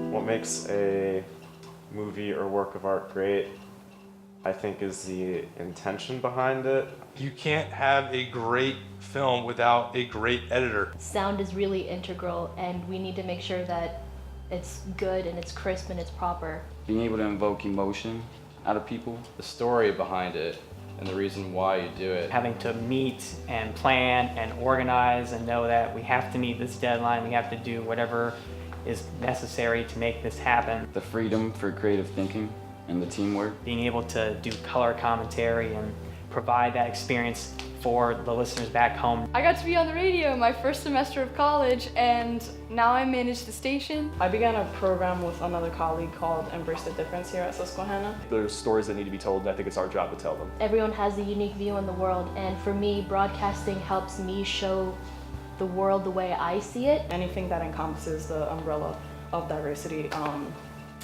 What makes a movie or work of art great, I think, is the intention behind it. You can't have a great film without a great editor. Sound is really integral, and we need to make sure that it's good and it's crisp and it's proper. Being able to invoke emotion out of people. The story behind it and the reason why you do it. Having to meet and plan and organize and know that we have to meet this deadline, we have to do whatever is necessary to make this happen. The freedom for creative thinking and the teamwork. Being able to do color commentary and provide that experience for the listeners back home. I got to be on the radio my first semester of college, and now I manage the station. I began a program with another colleague called Embrace the Difference here at Susquehanna. There's stories that need to be told, and I think it's our job to tell them. Everyone has a unique view on the world, and for me, broadcasting helps me show the world the way I see it. Anything that encompasses the umbrella of diversity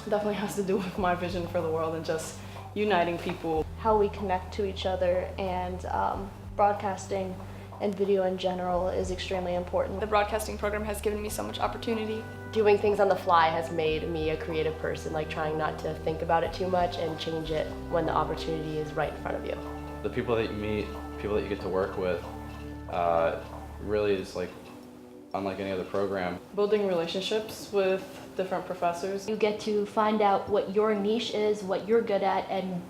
definitely has to do with my vision for the world and just uniting people. How we connect to each other, and broadcasting and video in general is extremely important. The broadcasting program has given me so much opportunity. Doing things on the fly has made me a creative person, like trying not to think about it too much and change it when the opportunity is right in front of you. The people that you meet, people that you get to work with, really is like unlike any other program. Building relationships with different professors. You get to find out what your niche is, what you're good at, and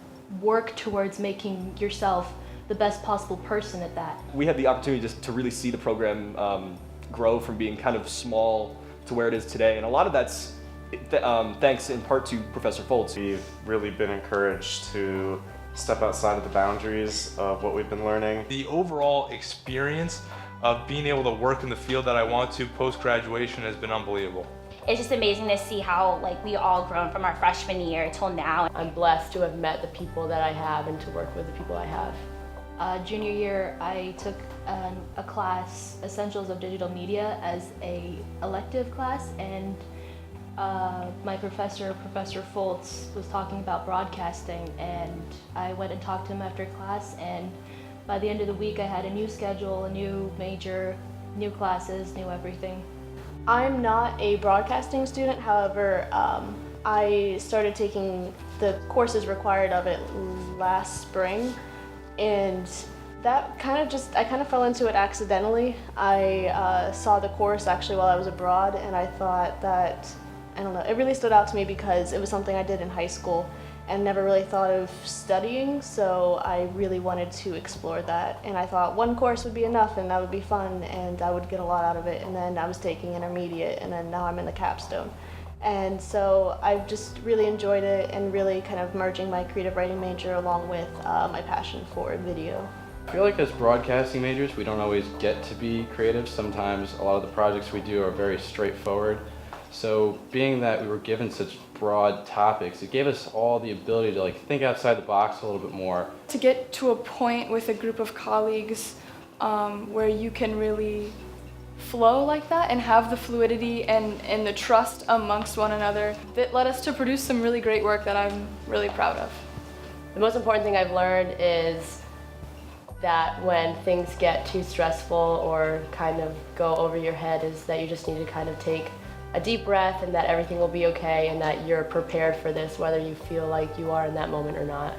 work towards making yourself the best possible person at that. We had the opportunity just to really see the program grow from being kind of small to where it is today, and a lot of that's thanks in part to Professor Foltz. We've really been encouraged to step outside of the boundaries of what we've been learning. The overall experience of being able to work in the field that I want to post-graduation has been unbelievable. It's just amazing to see how we all grown from our freshman year till now. I'm blessed to have met the people that I have and to work with the people I have. Junior year, I took a class, Essentials of Digital Media, as a elective class, and my professor, Professor Foltz, was talking about broadcasting, and I went and talked to him after class, and by the end of the week I had a new schedule, a new major, new classes, new everything. I'm not a broadcasting student, however, I started taking the courses required of it last spring, and that I kind of fell into it accidentally. I saw the course actually while I was abroad, and I thought that, I don't know, it really stood out to me because it was something I did in high school and never really thought of studying, so I really wanted to explore that. And I thought one course would be enough and that would be fun and I would get a lot out of it. And then I was taking intermediate, and then now I'm in the capstone. And so I've just really enjoyed it and really kind of merging my creative writing major along with my passion for video. I feel like as broadcasting majors, we don't always get to be creative. Sometimes a lot of the projects we do are very straightforward. So being that we were given such broad topics, it gave us all the ability to think outside the box a little bit more. To get to a point with a group of colleagues where you can really flow like that and have the fluidity and the trust amongst one another, that led us to produce some really great work that I'm really proud of. The most important thing I've learned is that when things get too stressful or kind of go over your head, is that you just need to kind of take a deep breath and that everything will be okay and that you're prepared for this, whether you feel like you are in that moment or not.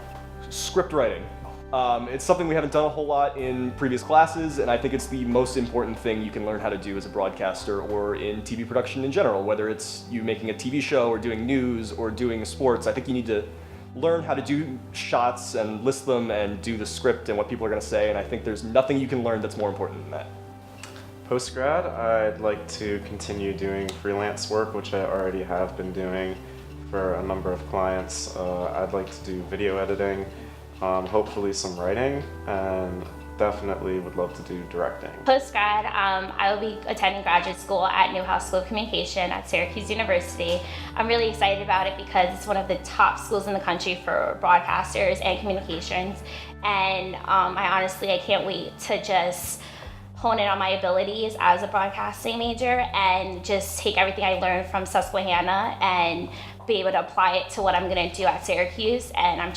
Script writing. It's something we haven't done a whole lot in previous classes, and I think it's the most important thing you can learn how to do as a broadcaster or in TV production in general, whether it's you making a TV show or doing news or doing sports. I think you need to learn how to do shots and list them and do the script and what people are going to say, and I think there's nothing you can learn that's more important than that. Post-grad, I'd like to continue doing freelance work, which I already have been doing for a number of clients. I'd like to do video editing, hopefully some writing, and definitely would love to do directing. Post-grad, I will be attending graduate school at Newhouse School of Communication at Syracuse University. I'm really excited about it because it's one of the top schools in the country for broadcasters and communications. And I can't wait to just hone in on my abilities as a broadcasting major and just take everything I learned from Susquehanna and be able to apply it to what I'm going to do at Syracuse. And I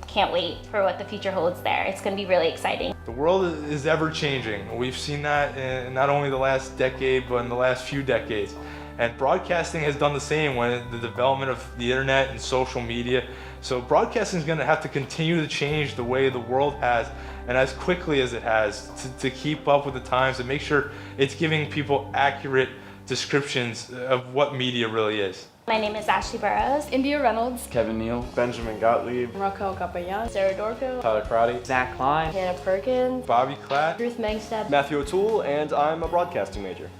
can't wait for what the future holds there. It's going to be really exciting. The world is ever changing. We've seen that in not only the last decade, but in the last few decades. And broadcasting has done the same when the development of the internet and social media. So broadcasting is going to have to continue to change the way the world has, and as quickly as it has, to keep up with the times and make sure it's giving people accurate descriptions of what media really is. My name is Ashley Burrows. India Reynolds. Kevin Neal. Benjamin Gottlieb. Raquel Capayan, Sarah Dorco, Tyler Crowdy. Zach Klein. Hannah Perkins, Bobby Klatt. Ruth Mangstad. Matthew O'Toole, and I'm a broadcasting major.